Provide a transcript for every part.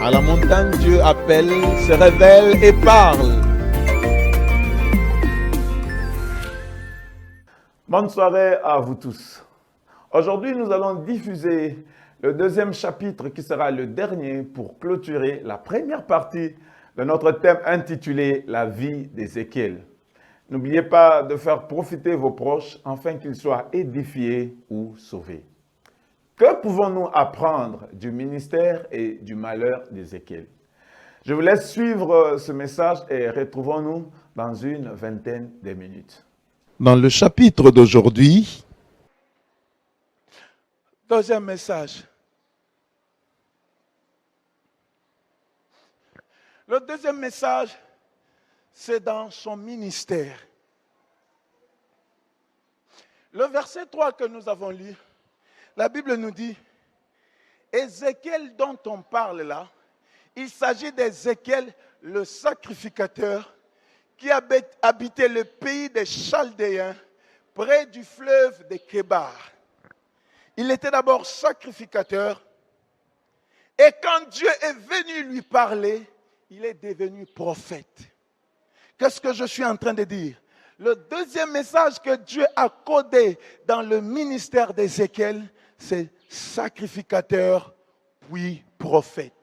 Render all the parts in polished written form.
À la montagne, Dieu appelle, se révèle et parle. Bonne soirée à vous tous. Aujourd'hui, nous allons diffuser le deuxième chapitre qui sera le dernier pour clôturer la première partie de notre thème intitulé « La vie d'Ézéchiel ». N'oubliez pas de faire profiter vos proches afin qu'ils soient édifiés ou sauvés. Que pouvons-nous apprendre du ministère et du malheur d'Ézéchiel? Je vous laisse suivre ce message et retrouvons-nous dans une vingtaine de minutes. Dans le chapitre d'aujourd'hui, deuxième message. Le deuxième message, c'est dans son ministère. Le verset 3 que nous avons lu, la Bible nous dit, Ézéchiel dont on parle là, il s'agit d'Ézéchiel, le sacrificateur, qui habitait le pays des Chaldéens, près du fleuve de Kébar. Il était d'abord sacrificateur, et quand Dieu est venu lui parler, il est devenu prophète. Qu'est-ce que je suis en train de dire? Le deuxième message que Dieu a codé dans le ministère d'Ézéchiel, c'est sacrificateur puis prophète.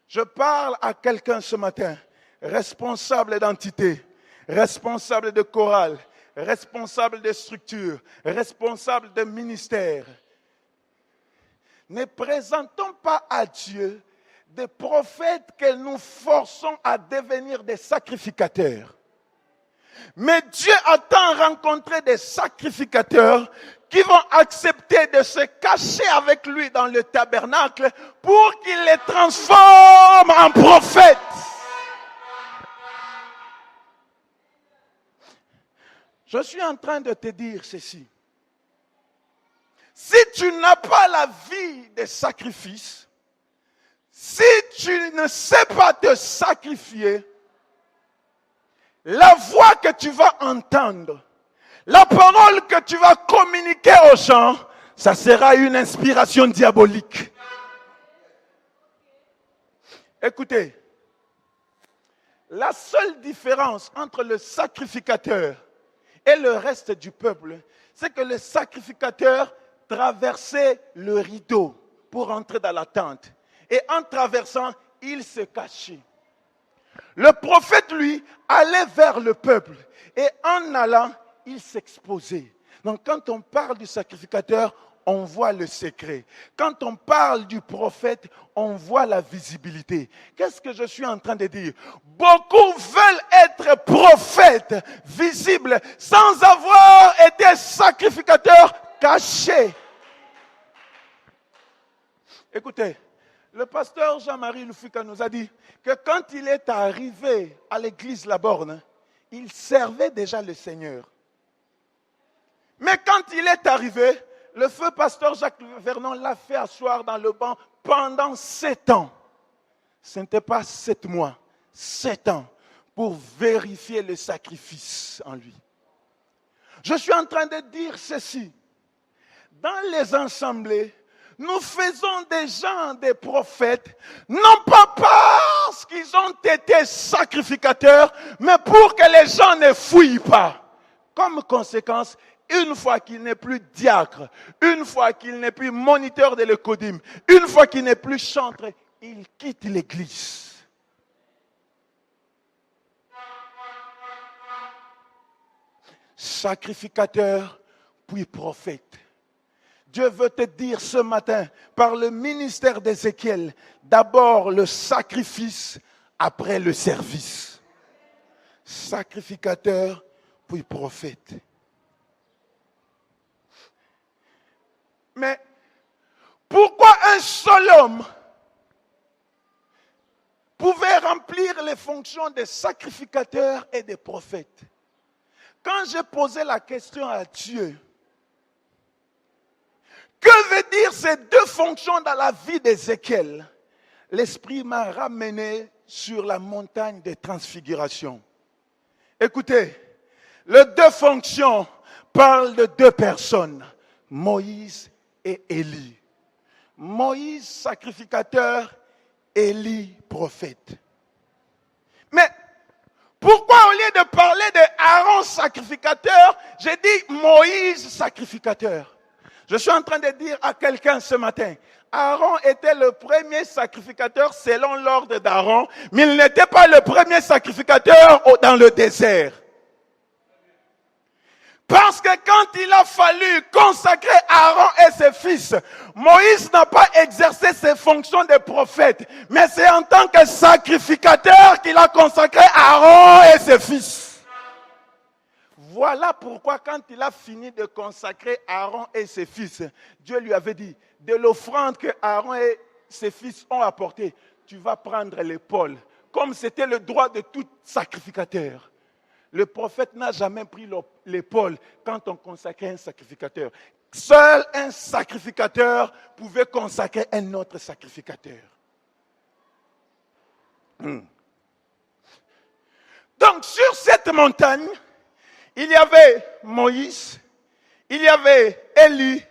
Je parle à quelqu'un ce matin, responsable d'entité, responsable de chorale, responsable de structure, responsable de ministère. Ne présentons pas à Dieu des prophètes que nous forçons à devenir des sacrificateurs. Mais Dieu attend rencontrer des sacrificateurs qui vont accepter de se cacher avec lui dans le tabernacle pour qu'il les transforme en prophètes. Je suis en train de te dire ceci. Si tu n'as pas la vie des sacrifices, si tu ne sais pas te sacrifier, la voix que tu vas entendre, la parole que tu vas communiquer aux gens, ça sera une inspiration diabolique. Écoutez, la seule différence entre le sacrificateur et le reste du peuple, c'est que le sacrificateur traversait le rideau pour entrer dans la tente. Et en traversant, il se cachait. Le prophète, lui, allait vers le peuple. Et en allant, il s'exposait. Donc quand on parle du sacrificateur, on voit le secret. Quand on parle du prophète, on voit la visibilité. Qu'est-ce que je suis en train de dire? Beaucoup veulent être prophètes visibles sans avoir été sacrificateurs cachés. Écoutez, le pasteur Jean-Marie Lufika nous a dit que quand il est arrivé à l'église La Borne, il servait déjà le Seigneur. Mais quand il est arrivé, le feu pasteur Jacques Vernon l'a fait asseoir dans le banc pendant 7 ans. Ce n'était pas 7 mois, 7 ans pour vérifier le sacrifice en lui. Je suis en train de dire ceci. Dans les assemblées, nous faisons des gens des prophètes, non pas parce qu'ils ont été sacrificateurs, mais pour que les gens ne fouillent pas. Comme conséquence, une fois qu'il n'est plus diacre, une fois qu'il n'est plus moniteur de l'écodim, une fois qu'il n'est plus chantre, il quitte l'église. Sacrificateur, puis prophète. Dieu veut te dire ce matin, par le ministère d'Ézéchiel, d'abord le sacrifice, après le service. Sacrificateur, puis prophète. Mais pourquoi un seul homme pouvait remplir les fonctions de sacrificateur et de prophète? Quand j'ai posé la question à Dieu, que veut dire ces deux fonctions dans la vie d'Ézéchiel? L'Esprit m'a ramené sur la montagne des transfigurations. Écoutez, les deux fonctions parlent de deux personnes, Moïse et Élie. Moïse, sacrificateur, Élie prophète. Mais pourquoi au lieu de parler de Aaron sacrificateur, j'ai dit Moïse sacrificateur? Je suis en train de dire à quelqu'un ce matin, Aaron était le premier sacrificateur selon l'ordre d'Aaron, mais il n'était pas le premier sacrificateur dans le désert. Parce que quand il a fallu consacrer Aaron et ses fils, Moïse n'a pas exercé ses fonctions de prophète, mais c'est en tant que sacrificateur qu'il a consacré Aaron et ses fils. Voilà pourquoi quand il a fini de consacrer Aaron et ses fils, Dieu lui avait dit, de l'offrande que Aaron et ses fils ont apportée, tu vas prendre l'épaule, comme c'était le droit de tout sacrificateur. Le prophète n'a jamais pris l'épaule quand on consacrait un sacrificateur. Seul un sacrificateur pouvait consacrer un autre sacrificateur. Donc sur cette montagne, il y avait Moïse, il y avait Élie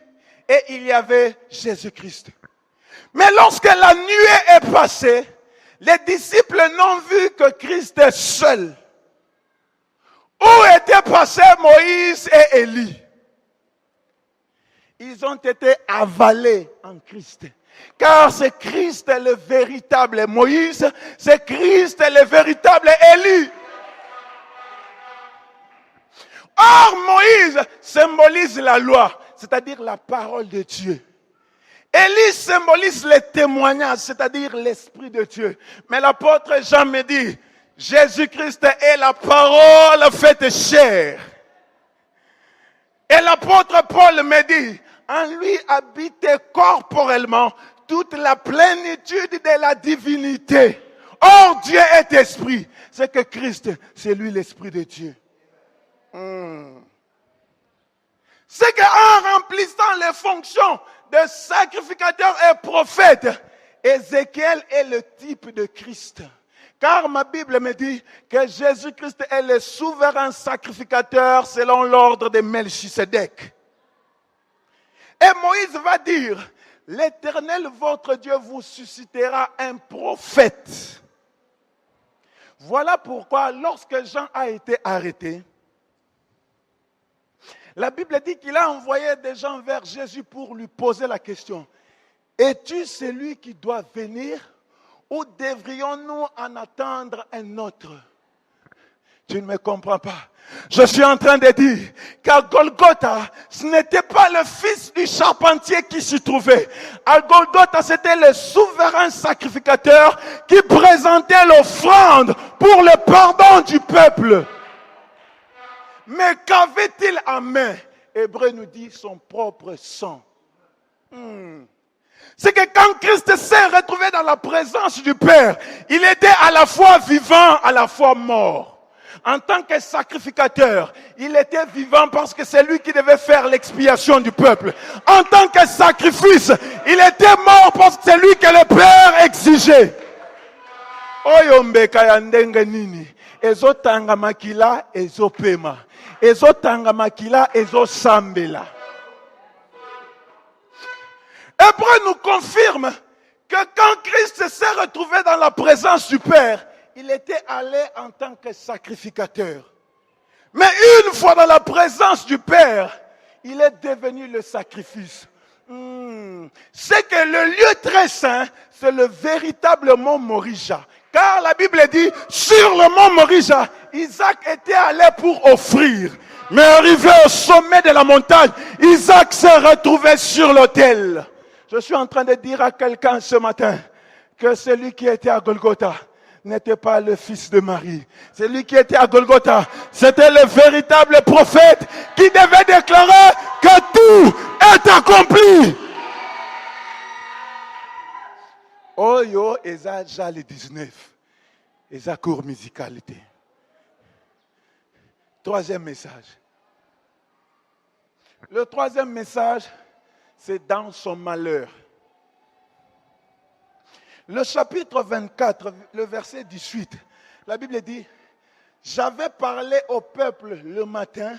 et il y avait Jésus-Christ. Mais lorsque la nuée est passée, les disciples n'ont vu que Christ seul. Où étaient passés Moïse et Élie? Ils ont été avalés en Christ. Car c'est Christ le véritable Moïse, c'est Christ le véritable Élie. Or, Moïse symbolise la loi, c'est-à-dire la parole de Dieu. Élie symbolise les témoignages, c'est-à-dire l'Esprit de Dieu. Mais l'apôtre Jean me dit, Jésus-Christ est la parole faite chair. Et l'apôtre Paul me dit, en lui habitait corporellement toute la plénitude de la divinité. Or, Dieu est esprit. C'est que Christ, c'est lui l'Esprit de Dieu. C'est qu'en remplissant les fonctions de sacrificateur et prophète, Ézéchiel est le type de Christ. Car ma Bible me dit que Jésus-Christ est le souverain sacrificateur selon l'ordre de Melchisédek. Et Moïse va dire, l'Éternel votre Dieu vous suscitera un prophète. Voilà pourquoi lorsque Jean a été arrêté, la Bible dit qu'il a envoyé des gens vers Jésus pour lui poser la question. Es-tu celui qui doit venir ou devrions-nous en attendre un autre? Tu ne me comprends pas. Je suis en train de dire qu'à Golgotha, ce n'était pas le fils du charpentier qui s'y trouvait. À Golgotha, c'était le souverain sacrificateur qui présentait l'offrande pour le pardon du peuple. Mais qu'avait-il en main? Hébreu nous dit son propre sang. C'est que quand Christ s'est retrouvé dans la présence du Père, il était à la fois vivant, à la fois mort. En tant que sacrificateur, il était vivant parce que c'est lui qui devait faire l'expiation du peuple. En tant que sacrifice, il était mort parce que c'est lui que le Père exigeait. Oyombeka ya ndenge nini, ezotanga makila ezopema, ezotanga makila ezosambela. Hébreu nous confirme que quand Christ s'est retrouvé dans la présence du Père, il était allé en tant que sacrificateur. Mais une fois dans la présence du Père, il est devenu le sacrifice. C'est que le lieu très saint, c'est le véritable mont Morija. Car la Bible dit, sur le mont Morija, Isaac était allé pour offrir. Mais arrivé au sommet de la montagne, Isaac s'est retrouvé sur l'autel. Je suis en train de dire à quelqu'un ce matin que celui qui était à Golgotha n'était pas le fils de Marie. Celui qui était à Golgotha, c'était le véritable prophète qui devait déclarer que tout est accompli. Oh yo, Eza Jali 19. Eza cours musicalité. Troisième message. Le troisième message, c'est dans son malheur. Le chapitre 24, le verset 18, la Bible dit, j'avais parlé au peuple le matin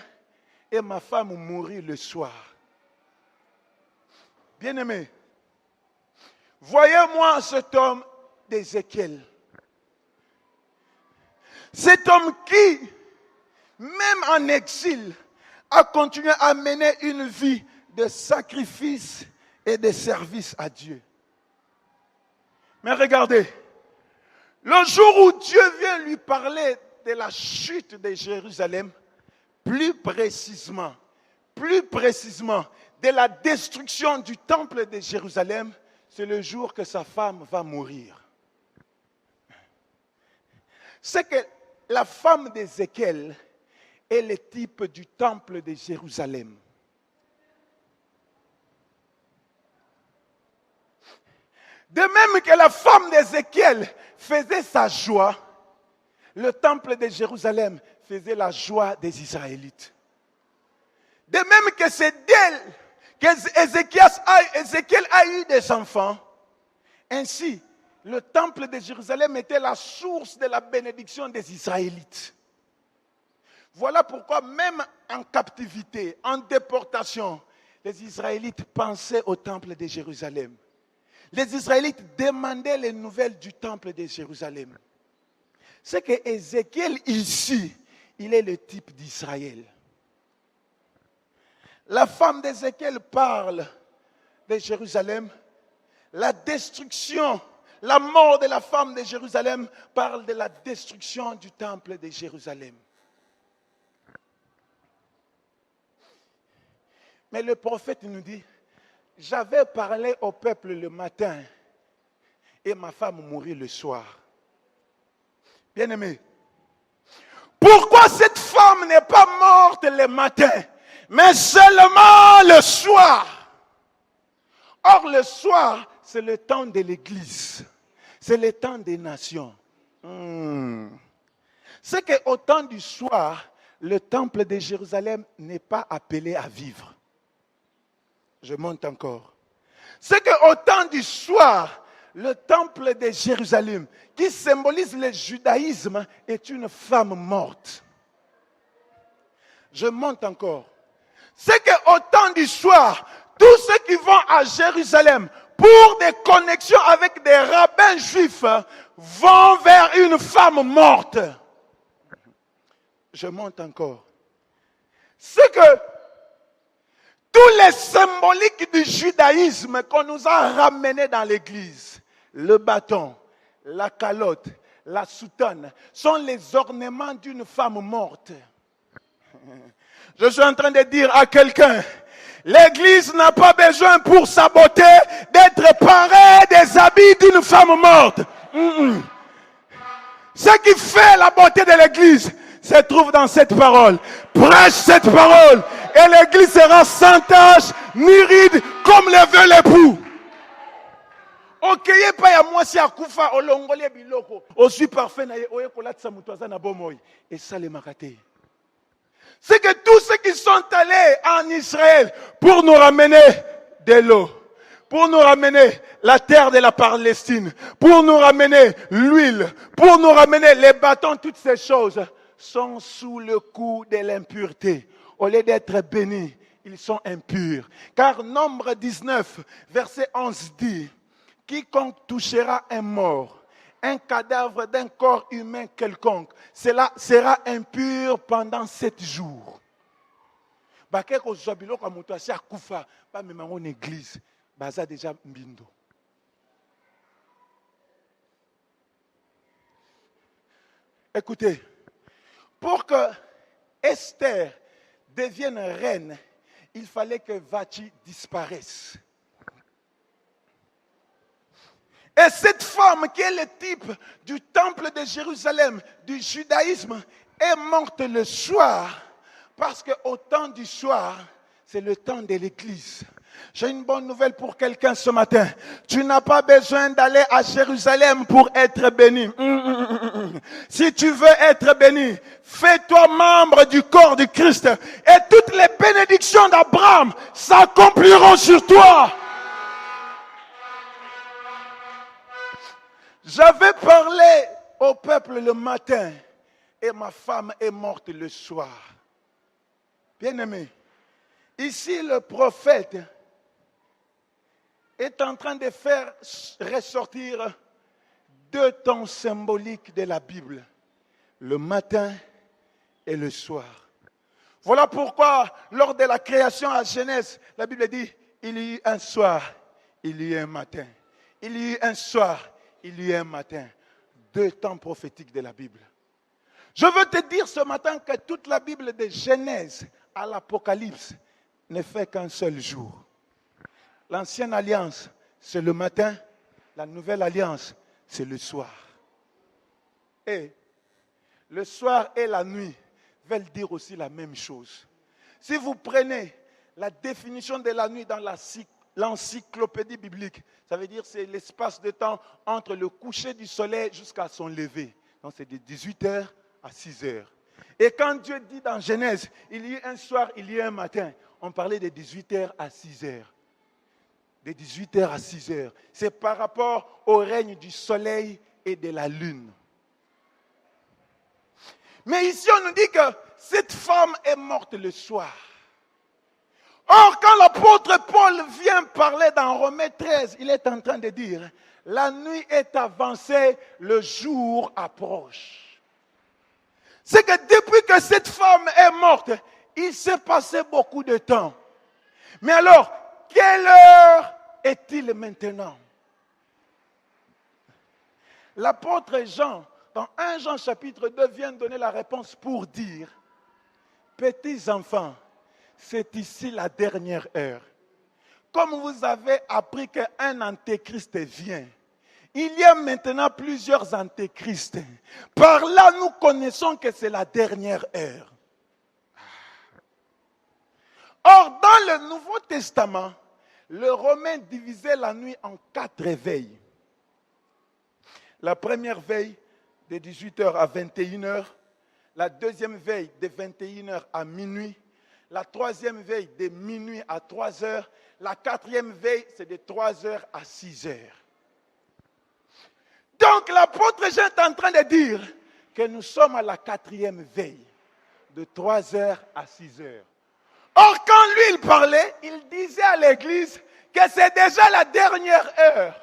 et ma femme mourut le soir. Bien-aimé, voyez-moi cet homme d'Ézéchiel. Cet homme qui, même en exil, a continué à mener une vie de sacrifice et de service à Dieu. Mais regardez, le jour où Dieu vient lui parler de la chute de Jérusalem, plus précisément, de la destruction du temple de Jérusalem, c'est le jour que sa femme va mourir. C'est que la femme d'Ézéchiel est le type du temple de Jérusalem. De même que la femme d'Ézéchiel faisait sa joie, le temple de Jérusalem faisait la joie des Israélites. De même que c'est d'elle qu'Ézéchiel a eu des enfants, ainsi le temple de Jérusalem était la source de la bénédiction des Israélites. Voilà pourquoi même en captivité, en déportation, les Israélites pensaient au temple de Jérusalem. Les Israélites demandaient les nouvelles du temple de Jérusalem. C'est que Ézéchiel ici, il est le type d'Israël. La femme d'Ézéchiel parle de Jérusalem. La destruction, la mort de la femme de Jérusalem parle de la destruction du temple de Jérusalem. Mais le prophète nous dit, j'avais parlé au peuple le matin et ma femme mourit le soir. Bien-aimé, pourquoi cette femme n'est pas morte le matin, mais seulement le soir? Or, le soir, c'est le temps de l'église. C'est le temps des nations. C'est qu'au temps du soir, le temple de Jérusalem n'est pas appelé à vivre. Je monte encore. C'est qu'au temps du soir, le temple de Jérusalem, qui symbolise le judaïsme, est une femme morte. Je monte encore. C'est qu'au temps du soir, tous ceux qui vont à Jérusalem pour des connexions avec des rabbins juifs vont vers une femme morte. Je monte encore. C'est que tous les symboliques du judaïsme qu'on nous a ramenés dans l'église, le bâton, la calotte, la soutane, sont les ornements d'une femme morte. Je suis en train de dire à quelqu'un, l'église n'a pas besoin pour sa beauté d'être parée des habits d'une femme morte. Ce qui fait la beauté de l'église se trouve dans cette parole. Prêche cette parole et l'église sera sans tache ni ride comme le veut l'époux. Okeye pa ya mwasi akufa olongole biloko. Osu parfait na ye oye kolatisa mutu aza na bomoyi. Et ça les makate. C'est que tous ceux qui sont allés en Israël pour nous ramener de l'eau, pour nous ramener la terre de la Palestine, pour nous ramener l'huile, pour nous ramener les bâtons, toutes ces choses sont sous le coup de l'impureté. Au lieu d'être bénis, ils sont impurs. Car Nombre 19, verset 11 dit, quiconque touchera un mort, un cadavre d'un corps humain quelconque, cela sera impur pendant 7 jours. Bakeko zobilo kwa mutu asi akufa, pa memango n'église, baza déjà mbindo. Écoutez, pour que Esther devienne reine, il fallait que Vachi disparaisse. Et cette femme qui est le type du temple de Jérusalem, du judaïsme, est morte le soir. Parce qu'au temps du soir, c'est le temps de l'église. J'ai une bonne nouvelle pour quelqu'un ce matin. Tu n'as pas besoin d'aller à Jérusalem pour être béni. Si tu veux être béni, fais-toi membre du corps du Christ. Et toutes les bénédictions d'Abraham s'accompliront sur toi. J'avais parlé au peuple le matin et ma femme est morte le soir. Bien-aimé, ici le prophète est en train de faire ressortir deux temps symboliques de la Bible, le matin et le soir. Voilà pourquoi, lors de la création à Genèse, la Bible dit, il y eut un soir, il y eut un matin. Il y eut un soir, il y eut un matin. Deux temps prophétiques de la Bible. Je veux te dire ce matin que toute la Bible de Genèse à l'Apocalypse ne fait qu'un seul jour. L'ancienne alliance, c'est le matin. La nouvelle alliance, c'est le soir. Et le soir et la nuit veulent dire aussi la même chose. Si vous prenez la définition de la nuit dans l'encyclopédie biblique, ça veut dire que c'est l'espace de temps entre le coucher du soleil jusqu'à son lever. Donc c'est de 18h à 6h. Et quand Dieu dit dans Genèse, il y a un soir, il y a un matin, on parlait de 18h à 6h. De 18h à 6h. C'est par rapport au règne du soleil et de la lune. Mais ici, on nous dit que cette femme est morte le soir. Or, quand l'apôtre Paul vient parler dans Romains 13, il est en train de dire, la nuit est avancée, le jour approche. C'est que depuis que cette femme est morte, il s'est passé beaucoup de temps. Mais alors, quelle heure est-il maintenant? L'apôtre Jean, dans 1 Jean chapitre 2, vient donner la réponse pour dire, petits enfants, c'est ici la dernière heure. Comme vous avez appris qu'un antéchrist vient, il y a maintenant plusieurs antéchrists. Par là, nous connaissons que c'est la dernière heure. Or, dans le Nouveau Testament, le Romain divisait la nuit en 4 veilles. La première veille, de 18h à 21h. La deuxième veille, de 21h à minuit. La troisième veille, de minuit à 3h. La quatrième veille, c'est de 3h à 6h. Donc, l'apôtre Jean est en train de dire que nous sommes à la quatrième veille, de 3h à 6h. Or, quand lui, il parlait, il disait à l'église que c'est déjà la dernière heure.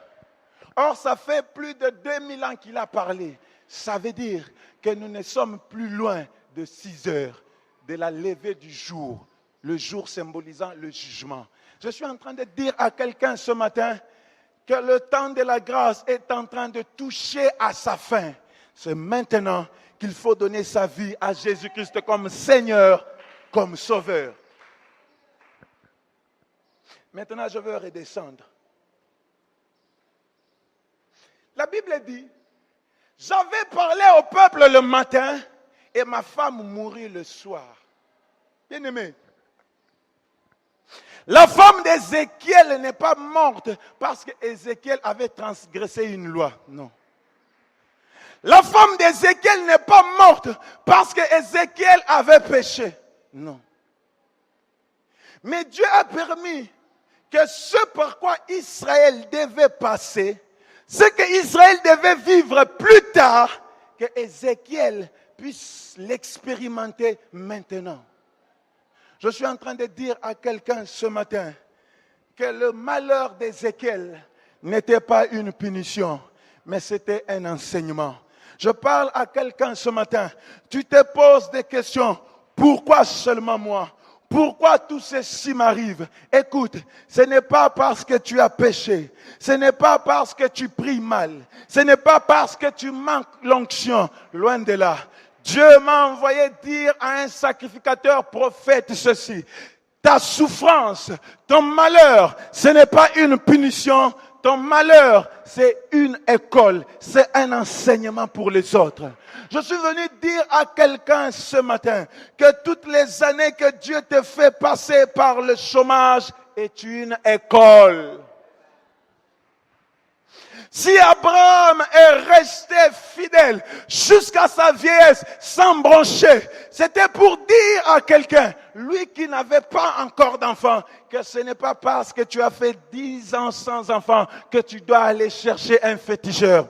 Or, ça fait plus de 2000 ans qu'il a parlé. Ça veut dire que nous ne sommes plus loin de 6 heures, de la levée du jour, le jour symbolisant le jugement. Je suis en train de dire à quelqu'un ce matin que le temps de la grâce est en train de toucher à sa fin. C'est maintenant qu'il faut donner sa vie à Jésus-Christ comme Seigneur, comme Sauveur. Maintenant, je veux redescendre. La Bible dit, j'avais parlé au peuple le matin et ma femme mourut le soir. Bien-aimé, la femme d'Ézéchiel n'est pas morte parce qu'Ézéchiel avait transgressé une loi. Non. La femme d'Ézéchiel n'est pas morte parce qu'Ézéchiel avait péché. Non. Mais Dieu a permis que ce par quoi Israël devait passer, c'est qu'Israël devait vivre plus tard, que Ézéchiel puisse l'expérimenter maintenant. Je suis en train de dire à quelqu'un ce matin que le malheur d'Ézéchiel n'était pas une punition, mais c'était un enseignement. Je parle à quelqu'un ce matin, tu te poses des questions, pourquoi seulement moi ? Pourquoi tout ceci m'arrive? Écoute, ce n'est pas parce que tu as péché. Ce n'est pas parce que tu pries mal. Ce n'est pas parce que tu manques l'onction. Loin de là. Dieu m'a envoyé dire à un sacrificateur prophète ceci. Ta souffrance, ton malheur, ce n'est pas une punition. Ton malheur, c'est une école. C'est un enseignement pour les autres. Je suis venu dire à quelqu'un ce matin que toutes les années que Dieu te fait passer par le chômage est une école. Si Abraham est resté fidèle jusqu'à sa vieillesse sans broncher, c'était pour dire à quelqu'un, lui qui n'avait pas encore d'enfant, que ce n'est pas parce que tu as fait 10 ans sans enfant que tu dois aller chercher un féticheur.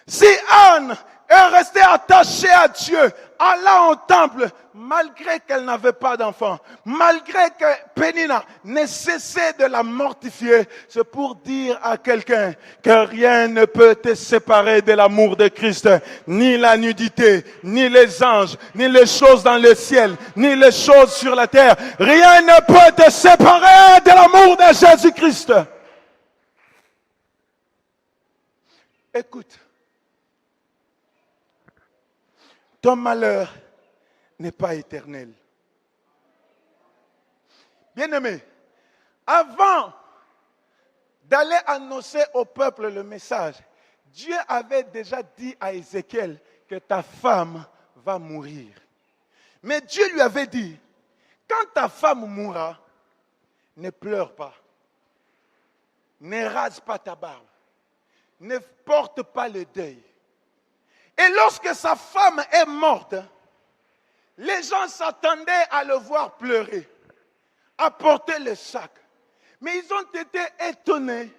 Si Anne est restée attachée à Dieu, allant au temple, malgré qu'elle n'avait pas d'enfant, malgré que Pénina ne cessait de la mortifier. C'est pour dire à quelqu'un que rien ne peut te séparer de l'amour de Christ, ni la nudité, ni les anges, ni les choses dans le ciel, ni les choses sur la terre. Rien ne peut te séparer de l'amour de Jésus-Christ. Écoute, ton malheur n'est pas éternel. Bien-aimé, avant d'aller annoncer au peuple le message, Dieu avait déjà dit à Ézéchiel que ta femme va mourir. Mais Dieu lui avait dit, quand ta femme mourra, ne pleure pas, ne rase pas ta barbe, ne porte pas le deuil. Et lorsque sa femme est morte, les gens s'attendaient à le voir pleurer, à porter le sac. Mais ils ont été étonnés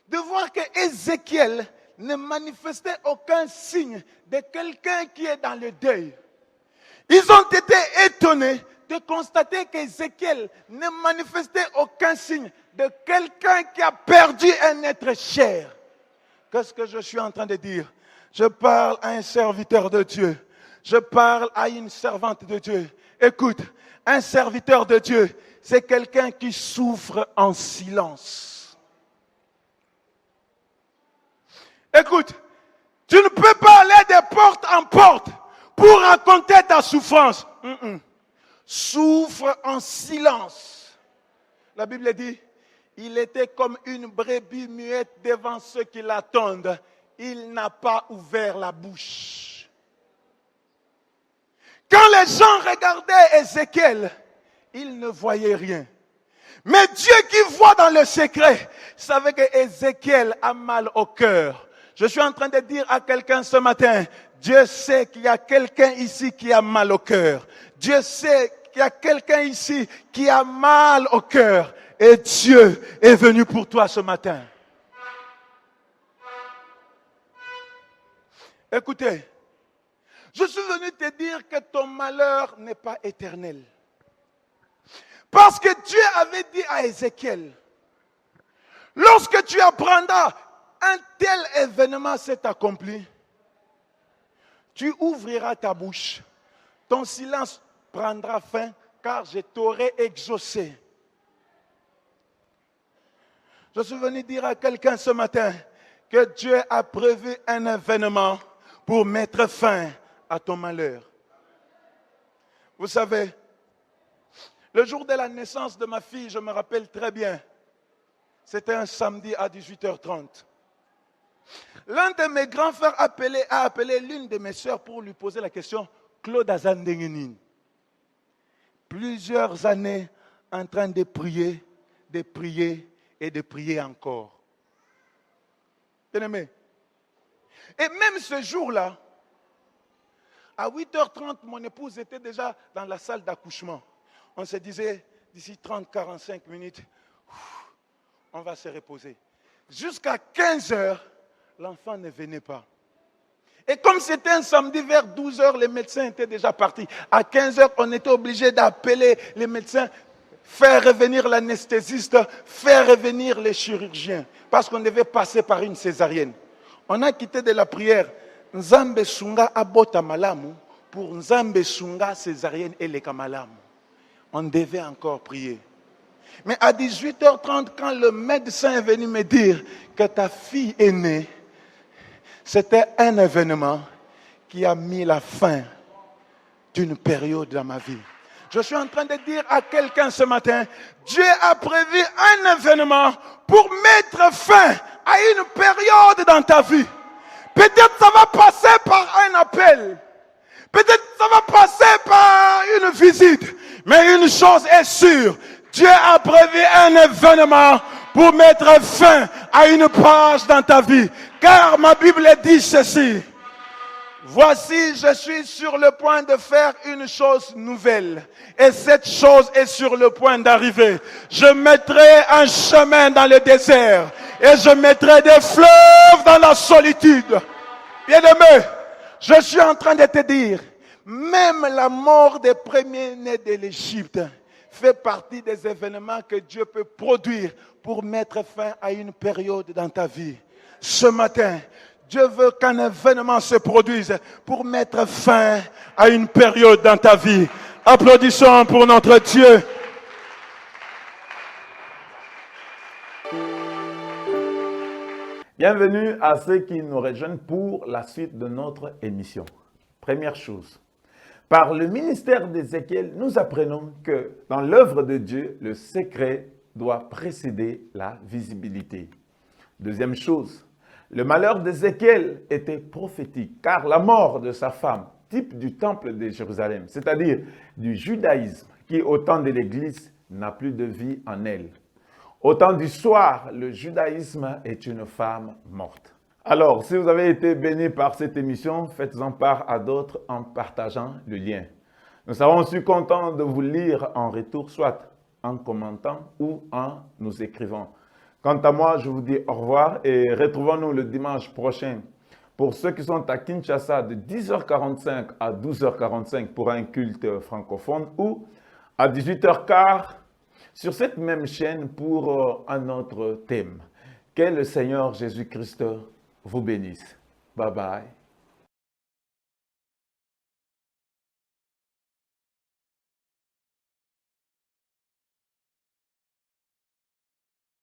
de voir que Ézéchiel ne manifestait aucun signe de quelqu'un qui est dans le deuil. Ils ont été étonnés de constater qu'Ézéchiel ne manifestait aucun signe de quelqu'un qui a perdu un être cher. Qu'est-ce que je suis en train de dire? Je parle à un serviteur de Dieu. Je parle à une servante de Dieu. Écoute, un serviteur de Dieu, c'est quelqu'un qui souffre en silence. Écoute, tu ne peux pas aller de porte en porte pour raconter ta souffrance. Souffre en silence. La Bible dit, il était comme une brebis muette devant ceux qui l'attendent. Il n'a pas ouvert la bouche. Quand les gens regardaient Ézéchiel, ils ne voyaient rien. Mais Dieu qui voit dans le secret, savait que Ézéchiel a mal au cœur. Je suis en train de dire à quelqu'un ce matin, Dieu sait qu'il y a quelqu'un ici qui a mal au cœur. Dieu sait qu'il y a quelqu'un ici qui a mal au cœur. Et Dieu est venu pour toi ce matin. Écoutez, je suis venu te dire que ton malheur n'est pas éternel. Parce que Dieu avait dit à Ézéchiel, lorsque tu apprendras un tel événement s'est accompli, tu ouvriras ta bouche, ton silence prendra fin, car je t'aurai exaucé. Je suis venu dire à quelqu'un ce matin que Dieu a prévu un événement pour mettre fin à ton malheur. Vous savez, le jour de la naissance de ma fille, je me rappelle très bien, c'était un samedi à 18h30. L'un de mes grands frères a appelé l'une de mes sœurs pour lui poser la question, Claude Azandengenin. Plusieurs années en train de prier et de prier encore. Bien-aimé. Et même ce jour-là, à 8h30, mon épouse était déjà dans la salle d'accouchement. On se disait, d'ici 30-45 minutes, on va se reposer. Jusqu'à 15h, l'enfant ne venait pas. Et comme c'était un samedi vers 12h, les médecins étaient déjà partis. À 15h, on était obligé d'appeler les médecins, faire revenir l'anesthésiste, faire revenir les chirurgiens. Parce qu'on devait passer par une césarienne. On a quitté de la prière. Nzambe sunga abota malamu pour Nzambe sunga césarienne et les kamalamu. On devait encore prier. Mais à 18h30, quand le médecin est venu me dire que ta fille est née, c'était un événement qui a mis la fin d'une période dans ma vie. Je suis en train de dire à quelqu'un ce matin, Dieu a prévu un événement pour mettre fin à une période dans ta vie. Peut-être ça va passer par un appel. Peut-être ça va passer par une visite. Mais une chose est sûre, Dieu a prévu un événement pour mettre fin à une page dans ta vie. Car ma Bible dit ceci. Voici, je suis sur le point de faire une chose nouvelle. Et cette chose est sur le point d'arriver. Je mettrai un chemin dans le désert. Et je mettrai des fleuves dans la solitude. Bien-aimé, Je suis en train de te dire, même la mort des premiers-nés de l'Égypte fait partie des événements que Dieu peut produire pour mettre fin à une période dans ta vie. Ce matin, Dieu veut qu'un événement se produise pour mettre fin à une période dans ta vie. Applaudissons pour notre Dieu. Bienvenue à ceux qui nous rejoignent pour la suite de notre émission. Première chose, par le ministère d'Ézéchiel, nous apprenons que dans l'œuvre de Dieu, le secret doit précéder la visibilité. Deuxième chose, le malheur d'Ézéchiel était prophétique, car la mort de sa femme, type du temple de Jérusalem, c'est-à-dire du judaïsme, qui au temps de l'Église n'a plus de vie en elle. Au temps du soir, le judaïsme est une femme morte. Alors, si vous avez été béni par cette émission, faites-en part à d'autres en partageant le lien. Nous serons aussi contents de vous lire en retour, soit en commentant ou en nous écrivant. Quant à moi, je vous dis au revoir et retrouvons-nous le dimanche prochain. Pour ceux qui sont à Kinshasa, de 10h45 à 12h45 pour un culte francophone ou à 18h15 sur cette même chaîne pour un autre thème. Que le Seigneur Jésus-Christ vous bénisse. Bye bye.